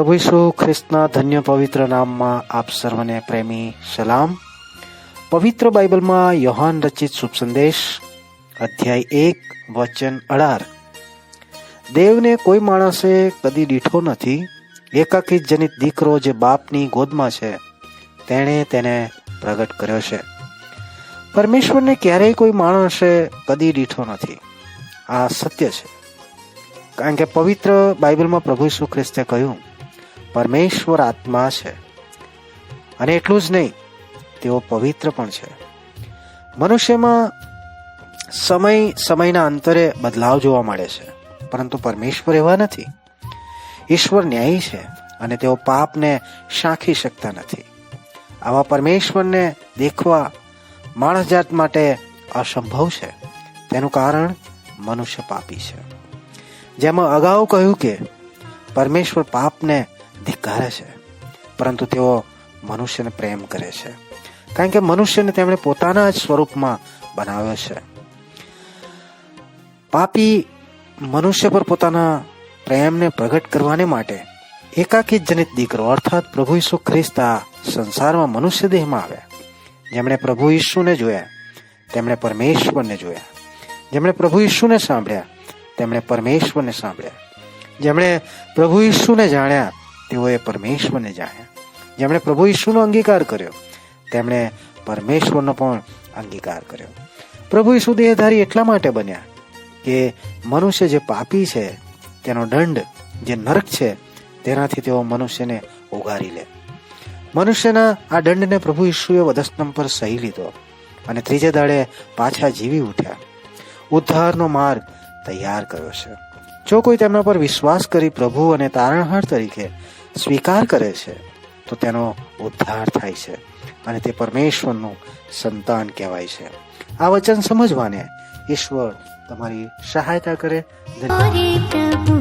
પ્રભુ ઈસુ ખ્રિસ્તના ધન્ય પવિત્ર નામમાં આપ સર્વને પ્રેમી સલામ. પવિત્ર બાઇબલમાં યોહાન રચિત શુભ સંદેશ અધ્યાય 1 વચન 18. દેવને કોઈ માણસે કદી દીઠો નથી. એકાકી જનિત દીકરો જે બાપની ગોદમાં છે તેણે તેને પ્રગટ કર્યો છે. પરમેશ્વરને ક્યારેય કોઈ માણસે કદી દીઠો નથી. આ સત્ય છે, કારણ કે પવિત્ર બાઇબલમાં પ્રભુ ઈસુ ખ્રિસ્તે કહ્યું પરમેશ્વર આત્મા છે, અને એટલું જ નહીં, તેઓ પવિત્ર પણ છે. મનુષ્યમાં સમયના અંતરે બદલાવ જોવા મળે છે, પરંતુ પરમેશ્વર એવા નથી. ઈશ્વર ન્યાયી છે અને તેઓ પાપને સાંખી શકતા નથી. આવા પરમેશ્વરને દેખવા માણસ જાત માટે અસંભવ છે. તેનું કારણ મનુષ્ય પાપી છે. જેમાં અગાઉ કહ્યું કે પરમેશ્વર પાપને ધિક્કારે છે, પરંતુ તેઓ મનુષ્યને પ્રેમ કરે છે, કારણ કે મનુષ્યને તેમણે પોતાના જ સ્વરૂપમાં બનાવ્યો છે. પાપી મનુષ્ય પર પોતાના પ્રેમને પ્રગટ કરવાને માટે એકાકી જનિત દીકરો અર્થાત પ્રભુ ઈસુ ખ્રિસ્ત આ સંસારમાં મનુષ્ય દેહમાં આવ્યા. જેમણે પ્રભુ ઈસુને જોયા તેમણે પરમેશ્વરને જોયા. જેમણે પ્રભુ ઈસુને સાંભળ્યા તેમણે પરમેશ્વરને સાંભળ્યા. જેમણે પ્રભુ ઈસુને જાણ્યા તેઓએ પરમેશ્વરને જાણ્યા. જેમણે પ્રભુ ઈસુનો અંગીકાર કર્યો તેમણે પરમેશ્વરનો પણ અંગીકાર કર્યો. પ્રભુ ઈસુ દેહધારી એટલા માટે બન્યા કે મનુષ્ય જે પાપી છે તેનો દંડ જે નરક છે તેનાથી તેઓ મનુષ્યને ઉગારી લે. મનુષ્યના આ દંડને પ્રભુ ઈસુએ વધસ્તંભ પર સહી લીધો અને ત્રીજે દાડે પાછા જીવી ઉઠ્યા. ઉદ્ધારનો માર્ગ તૈયાર કર્યો છે. જો કોઈ તેમના પર વિશ્વાસ કરી પ્રભુ અને તારણહાર તરીકે સ્વીકાર કરે છે તો તેનો ઉદ્ધાર થાય છે અને તે પરમેશ્વરનું સંતાન કહેવાય છે. આ વચન સમજવાને ઈશ્વર તમારી સહાયતા કરે. પ્રભુ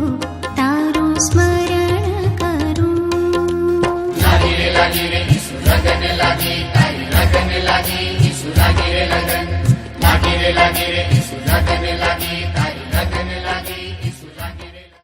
તારું સ્મરણ કરું. લાગી રે ઈસુ લગન લાગી, તારી લગન લાગી ઈસુ લાગી રે લગન, લાગી રે ઈસુ લગન